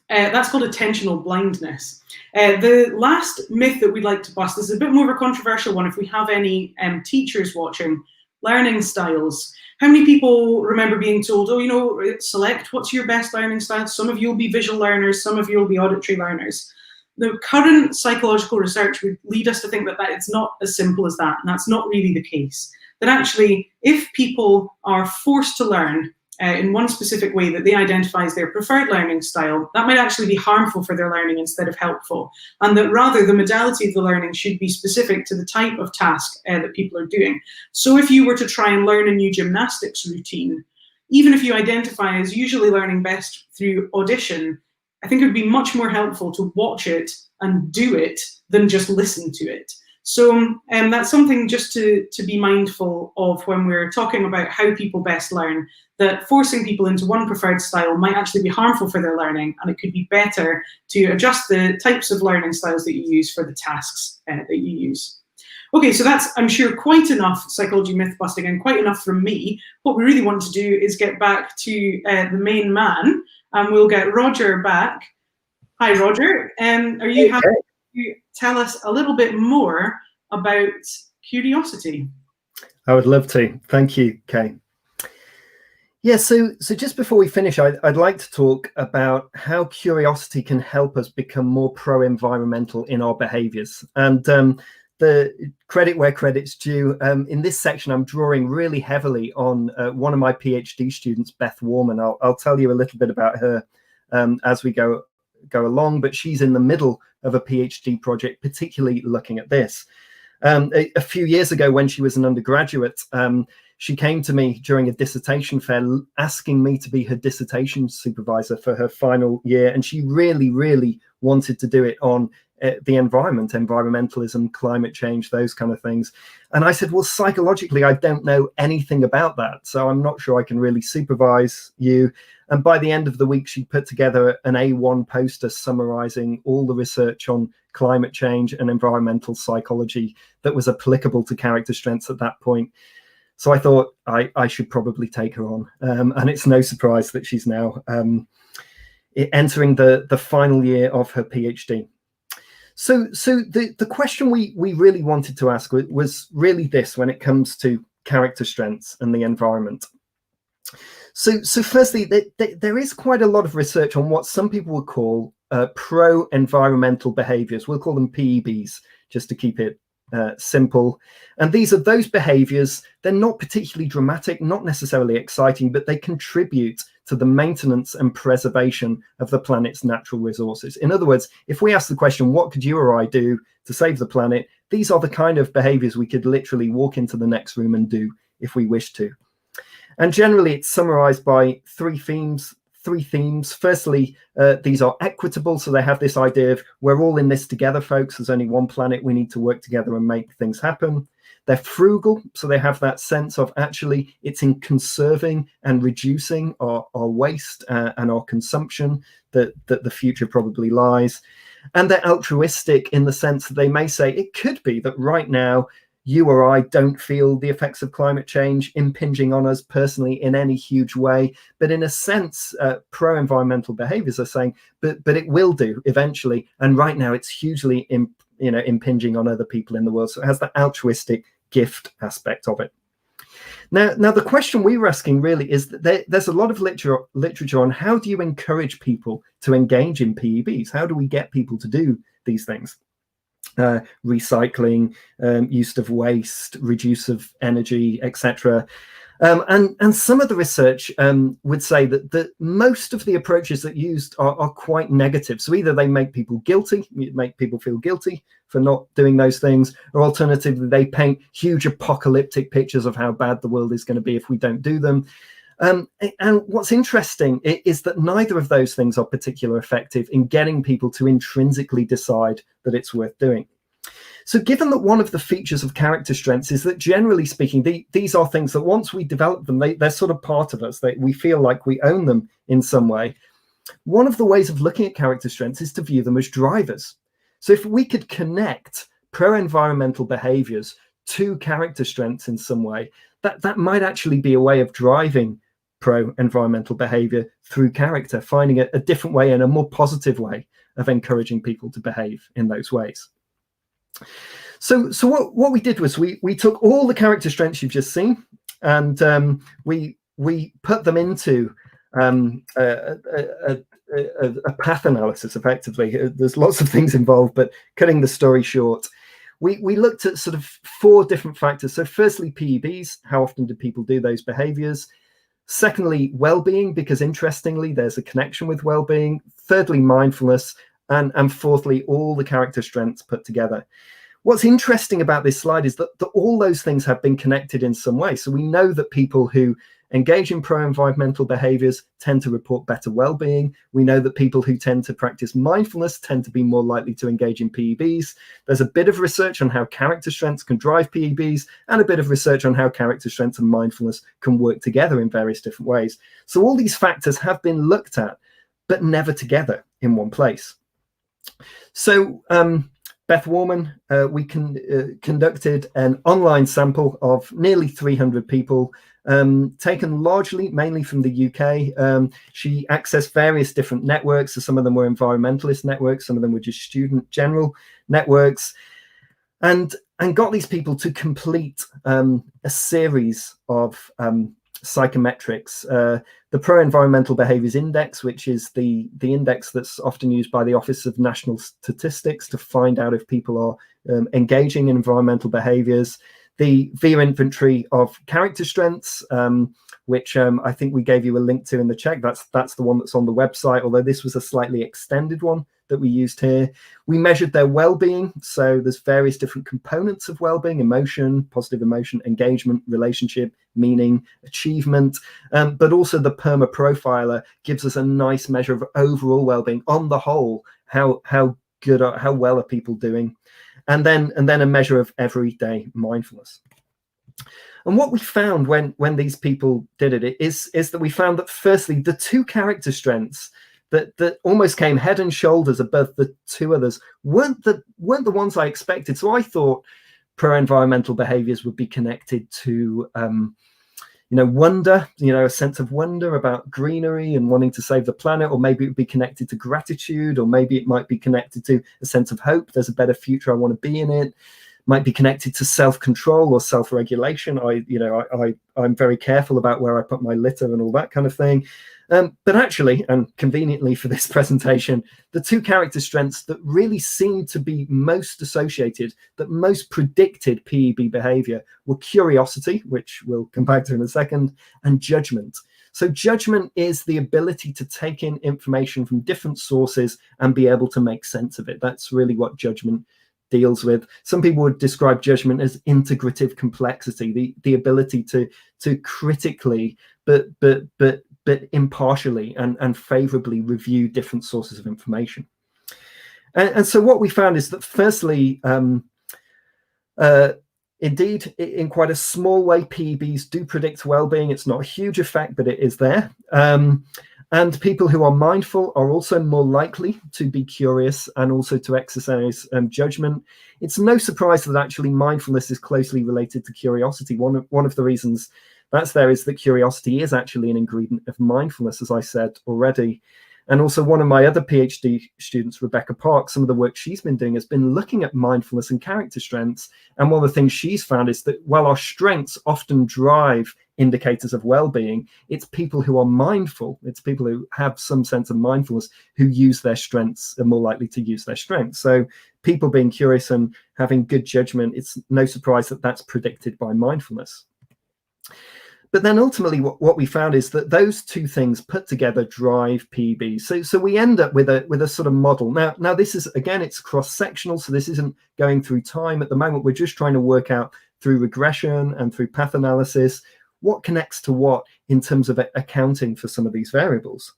that's called attentional blindness. The last myth that we'd like to bust, this is a bit more of a controversial one if we have any teachers watching. learning styles. How many people remember being told, oh, you know, select what's your best learning style? Some of you will be visual learners, some of you will be auditory learners. The current psychological research would lead us to think that it's not as simple as that, and that's not really the case. That actually, if people are forced to learn in one specific way that they identify as their preferred learning style, that might actually be harmful for their learning instead of helpful. And that rather the modality of the learning should be specific to the type of task that people are doing. So if you were to try and learn a new gymnastics routine, even if you identify as usually learning best through audition, I think it would be much more helpful to watch it and do it than just listen to it. So that's something just to be mindful of when we're talking about how people best learn, that forcing people into one preferred style might actually be harmful for their learning, and it could be better to adjust the types of learning styles that you use for the tasks that you use. Okay, so that's, I'm sure, quite enough psychology myth busting and quite enough from me. What we really want to do is get back to the main man, and we'll get Roger back. Hi, Roger. Are you happy to tell us a little bit more about curiosity? I would love to. Thank you, Kay. Yeah, so just before we finish, I'd like to talk about how curiosity can help us become more pro-environmental in our behaviours. And the credit where credit's due. In this section, I'm drawing really heavily on one of my PhD students, Beth Warman. I'll tell you a little bit about her as we go along, but she's in the middle of a PhD project, particularly looking at this. A few years ago, when she was an undergraduate, she came to me during a dissertation fair asking me to be her dissertation supervisor for her final year, and she really, really wanted to do it on the environment, environmentalism, climate change, those kind of things. And I said, well, psychologically, I don't know anything about that, so I'm not sure I can really supervise you. And by the end of the week, she put together an A1 poster summarizing all the research on climate change and environmental psychology that was applicable to character strengths at that point. So I thought I should probably take her on. And it's no surprise that she's now entering the final year of her PhD. So the question we really wanted to ask was really this when it comes to character strengths and the environment. So firstly, there is quite a lot of research on what some people would call pro-environmental behaviors. We'll call them PEBs, just to keep it simple. And these are those behaviors. They're not particularly dramatic, not necessarily exciting, but they contribute to the maintenance and preservation of the planet's natural resources. In other words, if we ask the question, what could you or I do to save the planet? These are the kind of behaviors we could literally walk into the next room and do if we wish to. And generally, it's summarized by three themes. Firstly, these are equitable. So they have this idea of we're all in this together, folks. There's only one planet. We need to work together and make things happen. They're frugal. So they have that sense of actually it's in conserving and reducing our waste and our consumption that the future probably lies. And they're altruistic in the sense that they may say it could be that right now, you or I don't feel the effects of climate change impinging on us personally in any huge way. But in a sense, pro-environmental behaviors are saying, but it will do eventually. And right now it's hugely impinging on other people in the world. So it has that altruistic gift aspect of it. Now the question we were asking really is that there's a lot of literature on how do you encourage people to engage in PEBs? How do we get people to do these things? Recycling, use of waste, reduce of energy, etc. And some of the research would say that most of the approaches that used are quite negative. So either they make people guilty, make people feel guilty for not doing those things, or alternatively, they paint huge apocalyptic pictures of how bad the world is going to be if we don't do them. And what's interesting is that neither of those things are particularly effective in getting people to intrinsically decide that it's worth doing. So given that one of the features of character strengths is that generally speaking, these are things that once we develop them, they're sort of part of us. We feel like we own them in some way. One of the ways of looking at character strengths is to view them as drivers. So if we could connect pro-environmental behaviors to character strengths in some way, that might actually be a way of driving pro-environmental behavior through character, finding a different way and a more positive way of encouraging people to behave in those ways. So what we did was we took all the character strengths you've just seen, and we put them into a path analysis. Effectively, there's lots of things involved, but cutting the story short, we looked at sort of 4 different factors. So firstly, PEBs, how often do people do those behaviors? Secondly, well-being, because interestingly, there's a connection with well-being. Thirdly, mindfulness, and fourthly, all the character strengths put together. What's interesting about this slide is that all those things have been connected in some way. So we know that people who engage in pro-environmental behaviors tend to report better well-being. We know that people who tend to practice mindfulness tend to be more likely to engage in PEBs. There's a bit of research on how character strengths can drive PEBs, and a bit of research on how character strengths and mindfulness can work together in various different ways. So all these factors have been looked at, but never together in one place. So Beth Warman, we conducted an online sample of nearly 300 people, taken mainly from the UK. She accessed various different networks. So some of them were environmentalist networks, some of them were just student general networks, and got these people to complete a series of psychometrics. The Pro-Environmental Behaviours Index, which is the index that's often used by the Office of National Statistics to find out if people are engaging in environmental behaviours. The VIA Inventory of Character Strengths, which I think we gave you a link to in the check. That's the one that's on the website, although this was a slightly extended one that we used here. We measured their well-being. So there's various different components of well-being: emotion, positive emotion, engagement, relationship, meaning, achievement. But also the PERMA profiler gives us a nice measure of overall well-being on the whole. How well are people doing? And then a measure of everyday mindfulness. And what we found when these people did it is that we found that firstly, the 2 character strengths that almost came head and shoulders above the 2 others weren't the ones I expected. So I thought pro-environmental behaviors would be connected to wonder, a sense of wonder about greenery and wanting to save the planet, or maybe it would be connected to gratitude, or maybe it might be connected to a sense of hope. There's a better future, I want to be in it. Might be connected to self-control or self-regulation. I'm very careful about where I put my litter and all that kind of thing. But actually, and conveniently for this presentation, the 2 character strengths that really seemed to be most associated, that most predicted PEB behavior, were curiosity, which we'll come back to in a second, and judgment. So judgment is the ability to take in information from different sources and be able to make sense of it. That's really what judgment deals with. Some people would describe judgment as integrative complexity, the ability to critically but impartially and favorably review different sources of information. And so what we found is that firstly, indeed, in quite a small way, PEBs do predict well-being. It's not a huge effect, but it is there. And people who are mindful are also more likely to be curious and also to exercise judgment. It's no surprise that actually mindfulness is closely related to curiosity. One of the reasons that's there is that curiosity is actually an ingredient of mindfulness, as I said already. And also one of my other PhD students, Rebecca Park, some of the work she's been doing has been looking at mindfulness and character strengths. And one of the things she's found is that while our strengths often drive indicators of well-being, it's people who are mindful, it's people who have some sense of mindfulness who use their strengths, are more likely to use their strengths. So people being curious and having good judgment, it's no surprise that that's predicted by mindfulness. But then ultimately what we found is that those 2 things put together drive PEB. So we end up with a sort of model. Now this is, again, it's cross-sectional, so this isn't going through time. At the moment, we're just trying to work out through regression and through path analysis what connects to what in terms of accounting for some of these variables.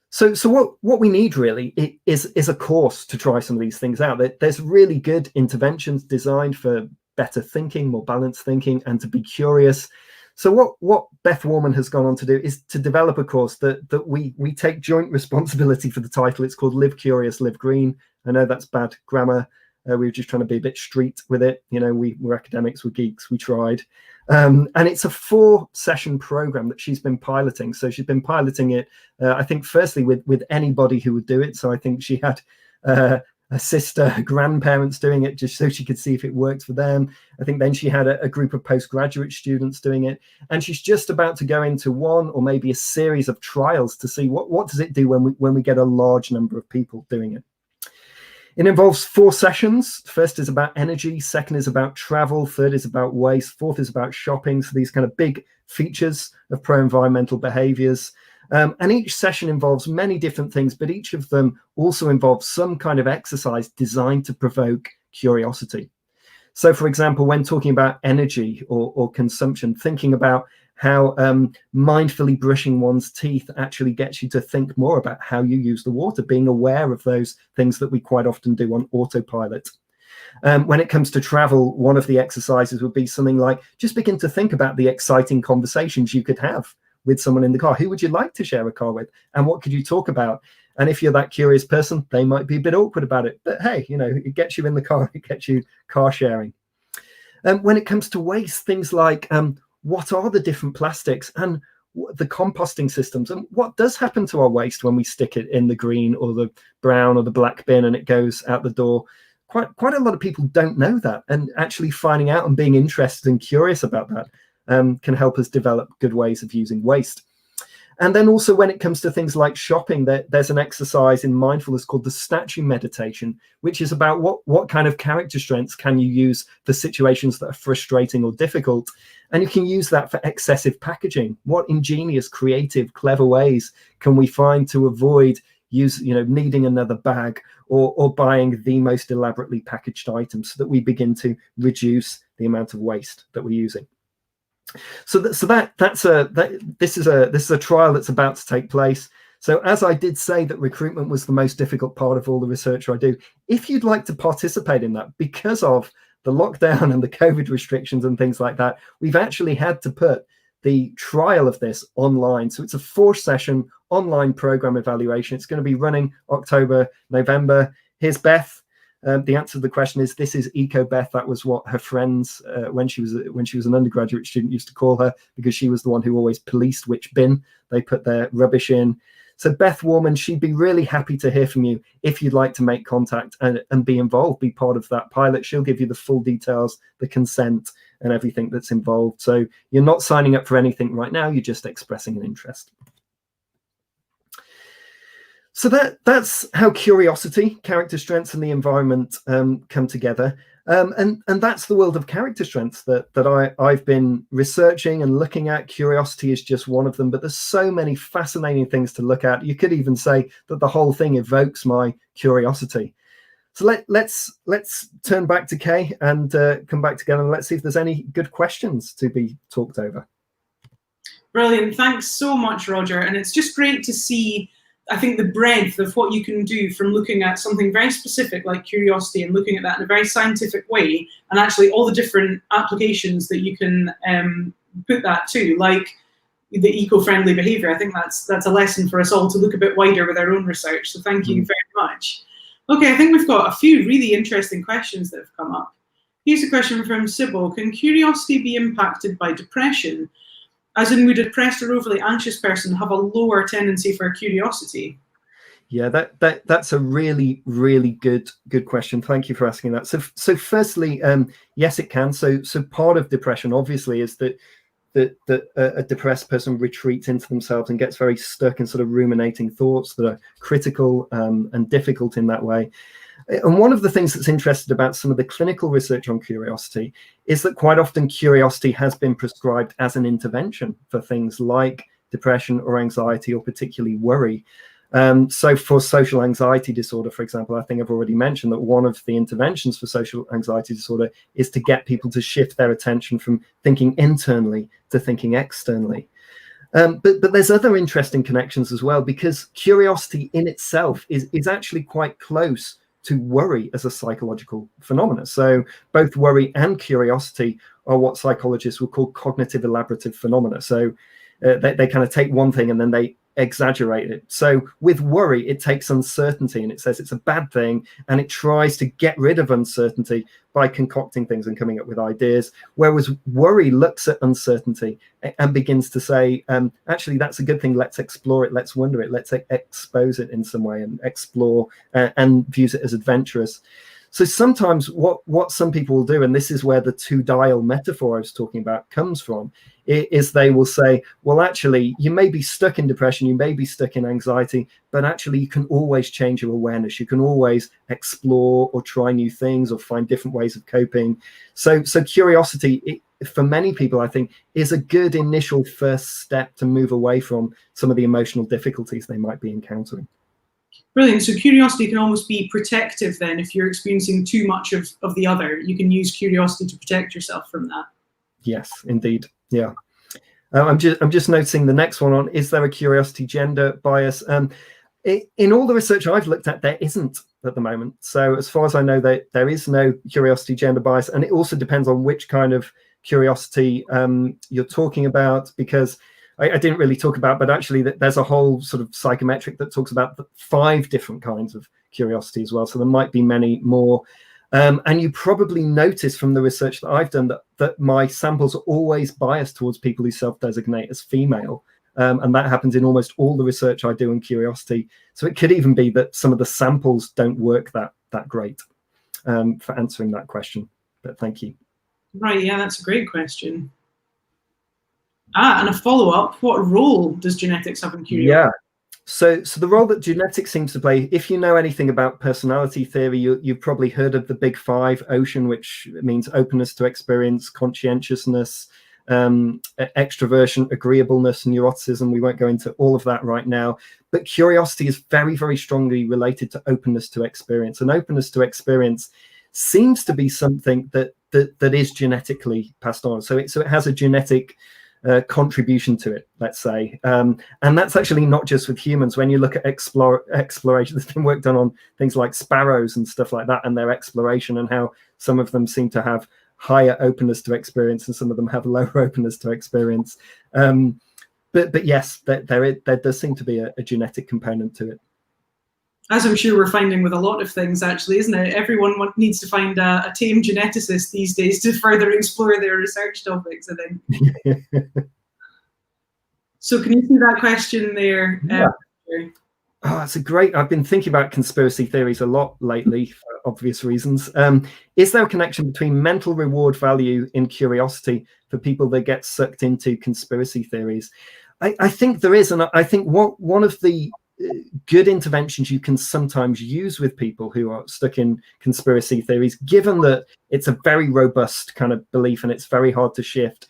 So what we need really is a course to try some of these things out. There's really good interventions designed for better thinking, more balanced thinking, and to be curious. So what Beth Warman has gone on to do is to develop a course that we take joint responsibility for the title. It's called Live Curious, Live Green. I know that's bad grammar. We were just trying to be a bit street with it. We're academics, we're geeks, we tried. And it's a 4-session program that she's been piloting. So she's been piloting it, I think, firstly with anybody who would do it. So I think she had her sister, her grandparents doing it just so she could see if it worked for them. I think then she had a group of postgraduate students doing it. And she's just about to go into one or maybe a series of trials to see what does it do when we get a large number of people doing it. It involves 4 sessions. The first is about energy, second is about travel, third is about waste, fourth is about shopping. So these kind of big features of pro-environmental behaviors. And each session involves many different things, but each of them also involves some kind of exercise designed to provoke curiosity. So, for example, when talking about energy or consumption, thinking about how mindfully brushing one's teeth actually gets you to think more about how you use the water, being aware of those things that we quite often do on autopilot. When it comes to travel, one of the exercises would be something like just begin to think about the exciting conversations you could have with someone in the car. Who would you like to share a car with? And what could you talk about? And if you're that curious person, they might be a bit awkward about it. But hey, it gets you in the car, it gets you car sharing. When it comes to waste, things like what are the different plastics and the composting systems, and what does happen to our waste when we stick it in the green or the brown or the black bin and it goes out the door. Quite a lot of people don't know that, and actually finding out and being interested and curious about that can help us develop good ways of using waste. And then also when it comes to things like shopping, there's an exercise in mindfulness called the statue meditation, which is about what kind of character strengths can you use for situations that are frustrating or difficult. And you can use that for excessive packaging. What ingenious, creative, clever ways can we find to avoid needing another bag or buying the most elaborately packaged items so that we begin to reduce the amount of waste that we're using. So this is a trial that's about to take place. So as I did say that recruitment was the most difficult part of all the research I do, if you'd like to participate in that, because of the lockdown and the COVID restrictions and things like that, we've actually had to put the trial of this online. So it's a 4-session online program evaluation. It's going to be running October, November. Here's Beth. The answer to the question is this is Eco Beth. That was what her friends, when she was an undergraduate student, used to call her, because she was the one who always policed which bin they put their rubbish in. So Beth Warman, she'd be really happy to hear from you if you'd like to make contact and be involved, be part of that pilot. She'll give you the full details, the consent and everything that's involved. So you're not signing up for anything right now, you're just expressing an interest. So that's how curiosity, character strengths, and the environment come together. And that's the world of character strengths that I've been researching and looking at. Curiosity is just one of them, but there's so many fascinating things to look at. You could even say that the whole thing evokes my curiosity. So let's turn back to Kay and come back together and let's see if there's any good questions to be talked over. Brilliant. Thanks so much, Roger. And it's just great to see, I think, the breadth of what you can do from looking at something very specific like curiosity and looking at that in a very scientific way, and actually all the different applications that you can put that to, like the eco-friendly behavior. I think that's a lesson for us all to look a bit wider with our own research. So thank you very much. Okay, I think we've got a few really interesting questions that have come up. Here's a question from Sybil. Can curiosity be impacted by depression? As in, would a depressed or overly anxious person have a lower tendency for curiosity? Yeah, that's a really, really good question. Thank you for asking that. So firstly, yes, it can. So part of depression, obviously, is that a depressed person retreats into themselves and gets very stuck in sort of ruminating thoughts that are critical and difficult in that way. And one of the things that's interesting about some of the clinical research on curiosity is that quite often curiosity has been prescribed as an intervention for things like depression or anxiety or particularly worry. So for social anxiety disorder, for example, I think I've already mentioned that one of the interventions for social anxiety disorder is to get people to shift their attention from thinking internally to thinking externally. But there's other interesting connections as well, because curiosity in itself is actually quite close to worry as a psychological phenomenon. So both worry and curiosity are what psychologists would call cognitive elaborative phenomena. So they kind of take one thing and then they exaggerate it. So with worry, it takes uncertainty and it says it's a bad thing, and it tries to get rid of uncertainty by concocting things and coming up with ideas. Whereas worry looks at uncertainty and begins to say, actually, that's a good thing. Let's explore it. Let's wonder it. Let's expose it in some way and explore and views it as adventurous. So sometimes what some people will do, and this is where the two-dial metaphor I was talking about comes from, is they will say, well, actually, you may be stuck in depression, you may be stuck in anxiety, but actually you can always change your awareness. You can always explore or try new things or find different ways of coping. So curiosity, for many people, I think, is a good initial first step to move away from some of the emotional difficulties they might be encountering. Brilliant. So curiosity can almost be protective then. If you're experiencing too much of the other, you can use curiosity to protect yourself from that. Yes, indeed. Yeah. I'm just noticing the next one on, is there a curiosity gender bias? In all the research I've looked at, there isn't at the moment. So as far as I know, there is no curiosity gender bias. And it also depends on which kind of curiosity you're talking about, because I didn't really talk about, but actually there's a whole sort of psychometric that talks about 5 different kinds of curiosity as well. So there might be many more. And you probably notice from the research that I've done that my samples are always biased towards people who self-designate as female. And that happens in almost all the research I do in curiosity. So it could even be that some of the samples don't work that great for answering that question. But thank you. Right, yeah, that's a great question. And a follow-up, what role does genetics have in curiosity? Yeah, so the role that genetics seems to play, if you know anything about personality theory, you've probably heard of the big 5 ocean, which means openness to experience, conscientiousness, extroversion, agreeableness, neuroticism. We won't go into all of that right now, but curiosity is very, very strongly related to openness to experience, and openness to experience seems to be something that is genetically passed on. So it has a genetic contribution to it, let's say, and that's actually not just with humans. When you look at exploration, there's been work done on things like sparrows and stuff like that and their exploration, and how some of them seem to have higher openness to experience and some of them have lower openness to experience. But yes, there does seem to be a genetic component to it. As I'm sure we're finding with a lot of things, actually, isn't it? Everyone needs to find a tame geneticist these days to further explore their research topics, I think. So can you see that question there? Yeah. Oh, it's I've been thinking about conspiracy theories a lot lately for obvious reasons. Is there a connection between mental reward value in curiosity for people that get sucked into conspiracy theories? I think there is, and I think one of the good interventions you can sometimes use with people who are stuck in conspiracy theories, given that it's a very robust kind of belief and it's very hard to shift,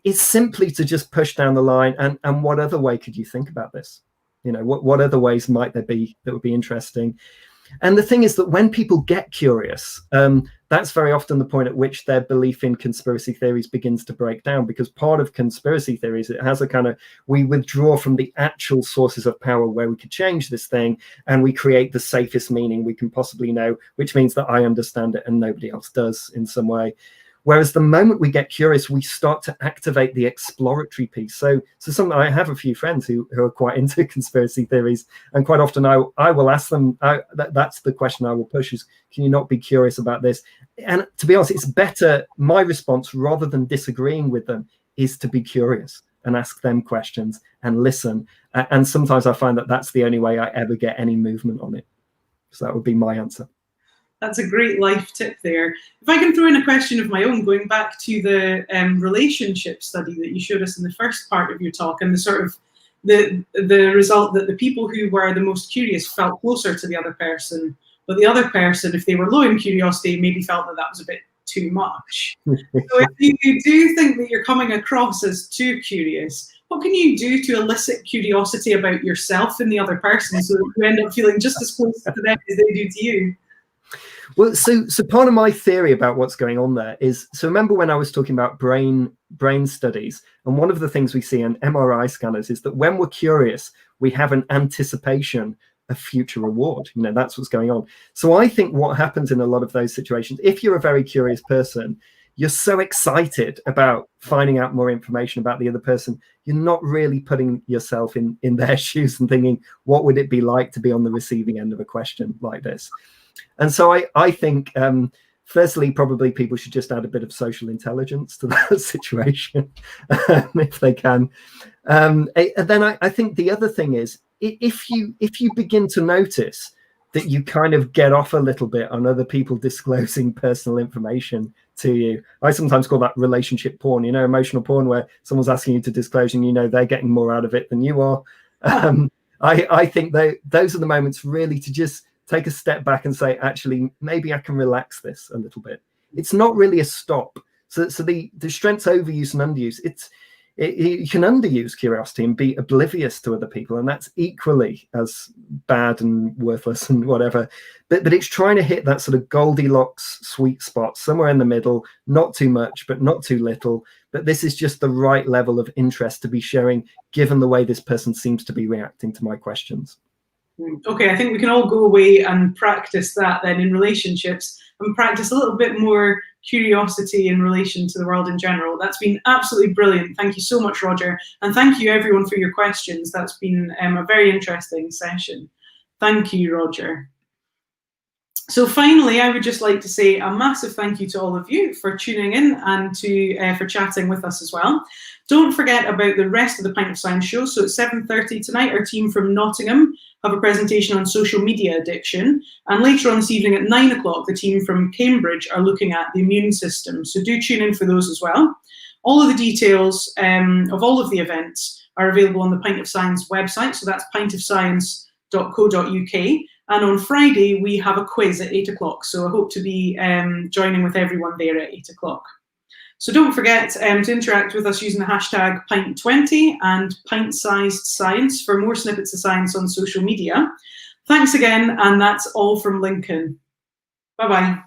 is simply to just push down the line and what other way could you think about this? You know, what other ways might there be that would be interesting? And the thing is that when people get curious, that's very often the point at which their belief in conspiracy theories begins to break down, because part of conspiracy theories, it has a kind of, we withdraw from the actual sources of power where we could change this thing, and we create the safest meaning we can possibly know, which means that I understand it and nobody else does in some way. Whereas the moment we get curious, we start to activate the exploratory piece. So I have a few friends who are quite into conspiracy theories, and quite often I will ask them, that's the question I will push is, can you not be curious about this? And to be honest, it's better, my response, rather than disagreeing with them, is to be curious and ask them questions and listen. And sometimes I find that that's the only way I ever get any movement on it. So that would be my answer. That's a great life tip there. If I can throw in a question of my own, going back to the relationship study that you showed us in the first part of your talk, and the sort of the result that the people who were the most curious felt closer to the other person, but the other person, if they were low in curiosity, maybe felt that was a bit too much. So if you do think that you're coming across as too curious, what can you do to elicit curiosity about yourself and the other person so that you end up feeling just as close to them as they do to you? Well, so part of my theory about what's going on there is, so remember when I was talking about brain studies, and one of the things we see in MRI scanners is that when we're curious, we have an anticipation of future reward. You know, that's what's going on. So I think what happens in a lot of those situations, if you're a very curious person, you're so excited about finding out more information about the other person, you're not really putting yourself in their shoes and thinking, what would it be like to be on the receiving end of a question like this? And so I think, firstly, probably people should just add a bit of social intelligence to that situation, if they can. And then I think the other thing is, if you begin to notice that you kind of get off a little bit on other people disclosing personal information to you. I sometimes call that relationship porn, emotional porn, where someone's asking you to disclose and they're getting more out of it than you are. I think those are the moments really to just take a step back and say, actually, maybe I can relax this a little bit. It's not really a stop. So the strengths overuse and underuse, you can underuse curiosity and be oblivious to other people, and that's equally as bad and worthless and whatever. But it's trying to hit that sort of Goldilocks sweet spot, somewhere in the middle, not too much, but not too little. But this is just the right level of interest to be showing, given the way this person seems to be reacting to my questions. Okay, I think we can all go away and practice that then in relationships, and practice a little bit more curiosity in relation to the world in general. That's been absolutely brilliant. Thank you so much, Roger. And thank you everyone for your questions. That's been a very interesting session. Thank you, Roger. So finally, I would just like to say a massive thank you to all of you for tuning in and for chatting with us as well. Don't forget about the rest of the Pint of Science show. So at 7:30 tonight, our team from Nottingham have a presentation on social media addiction. And later on this evening at 9 o'clock, the team from Cambridge are looking at the immune system. So do tune in for those as well. All of the details of all of the events are available on the Pint of Science website. So that's pintofscience.co.uk. And on Friday, we have a quiz at 8 o'clock. So I hope to be joining with everyone there at 8 o'clock. So don't forget to interact with us using the hashtag Pint20 and Pint-Sized Science for more snippets of science on social media. Thanks again, and that's all from Lincoln. Bye-bye.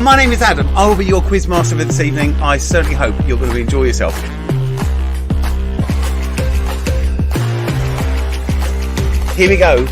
My name is Adam. I will be your quiz master for this evening. I certainly hope you're going to enjoy yourself. Here we go.